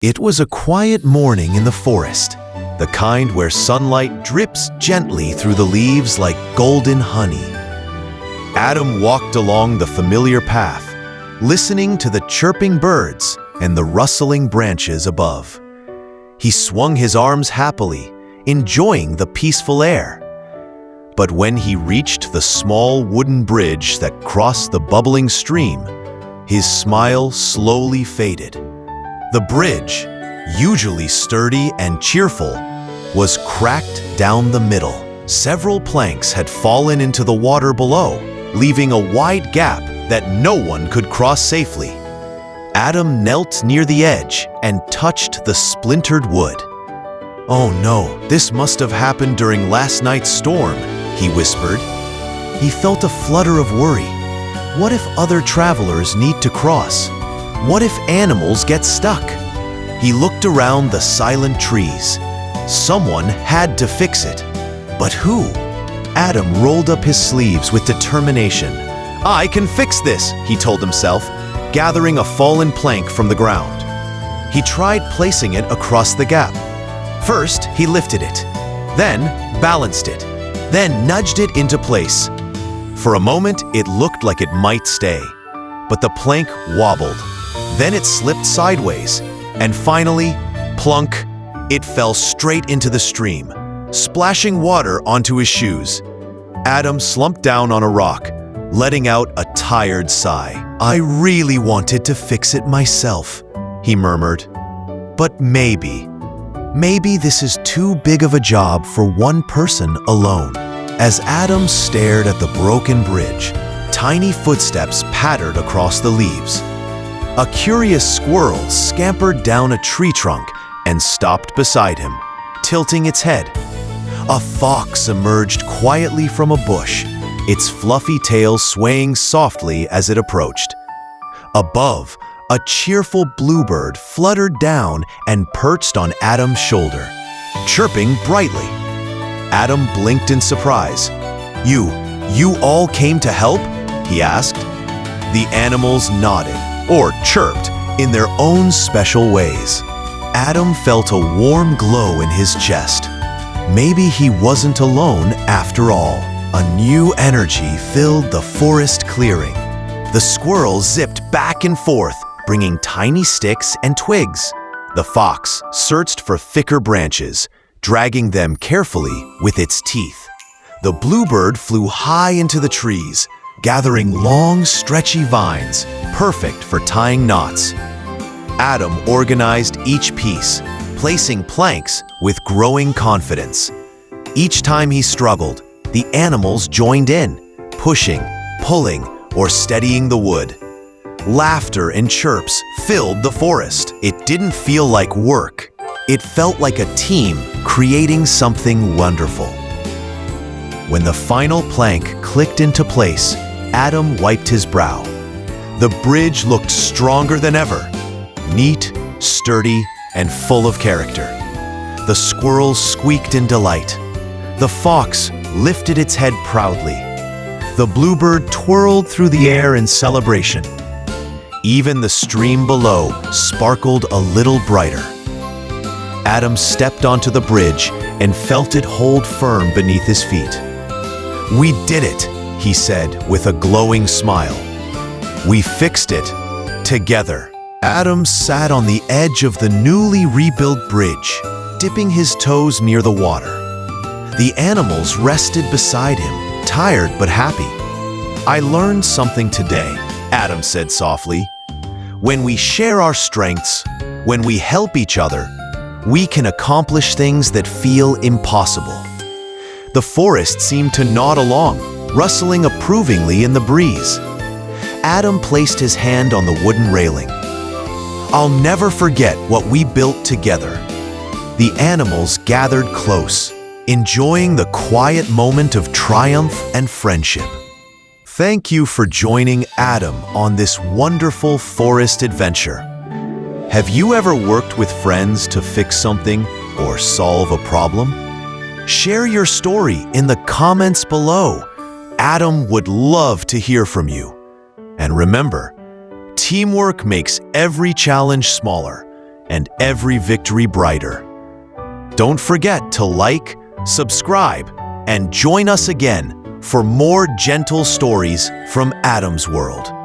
It was a quiet morning in the forest, the kind where sunlight drips gently through the leaves like golden honey. Adam walked along the familiar path, listening to the chirping birds and the rustling branches above. He swung his arms happily, enjoying the peaceful air. But when he reached the small wooden bridge that crossed the bubbling stream, his smile slowly faded. The bridge, usually sturdy and cheerful, was cracked down the middle. Several planks had fallen into the water below, leaving a wide gap that no one could cross safely. Adam knelt near the edge and touched the splintered wood. "Oh no, this must have happened during last night's storm," he whispered. He felt a flutter of worry. What if other travelers need to cross? What if animals get stuck? He looked around the silent trees. Someone had to fix it. But who? Adam rolled up his sleeves with determination. "I can fix this," he told himself, gathering a fallen plank from the ground. He tried placing it across the gap. First, he lifted it, then balanced it, then nudged it into place. For a moment, it looked like it might stay, but the plank wobbled. Then it slipped sideways, and finally, plunk, it fell straight into the stream, splashing water onto his shoes. Adam slumped down on a rock, letting out a tired sigh. "I really wanted to fix it myself," he murmured. "But maybe this is too big of a job for one person alone." As Adam stared at the broken bridge, tiny footsteps pattered across the leaves. A curious squirrel scampered down a tree trunk and stopped beside him, tilting its head. A fox emerged quietly from a bush, its fluffy tail swaying softly as it approached. Above, a cheerful bluebird fluttered down and perched on Adam's shoulder, chirping brightly. Adam blinked in surprise. You all came to help?" he asked. The animals nodded, or chirped, in their own special ways. Adam felt a warm glow in his chest. Maybe he wasn't alone after all. A new energy filled the forest clearing. The squirrel zipped back and forth, bringing tiny sticks and twigs. The fox searched for thicker branches, dragging them carefully with its teeth. The bluebird flew high into the trees, gathering long, stretchy vines, perfect for tying knots. Adam organized each piece, placing planks with growing confidence. Each time he struggled, the animals joined in, pushing, pulling, or steadying the wood. Laughter and chirps filled the forest. It didn't feel like work. It felt like a team creating something wonderful. When the final plank clicked into place, Adam wiped his brow. The bridge looked stronger than ever, neat, sturdy, and full of character. The squirrel squeaked in delight. The fox lifted its head proudly. The bluebird twirled through the air in celebration. Even the stream below sparkled a little brighter. Adam stepped onto the bridge and felt it hold firm beneath his feet. "We did it," he said with a glowing smile. "We fixed it together." Adam sat on the edge of the newly rebuilt bridge, dipping his toes near the water. The animals rested beside him, tired but happy. "I learned something today," Adam said softly. "When we share our strengths, when we help each other, we can accomplish things that feel impossible." The forest seemed to nod along, rustling approvingly in the breeze. Adam placed his hand on the wooden railing. "I'll never forget what we built together." The animals gathered close, enjoying the quiet moment of triumph and friendship. Thank you for joining Adam on this wonderful forest adventure. Have you ever worked with friends to fix something or solve a problem? Share your story in the comments below. Adam would love to hear from you. And remember, teamwork makes every challenge smaller, and every victory brighter. Don't forget to like, subscribe, and join us again for more gentle stories from Adam's world.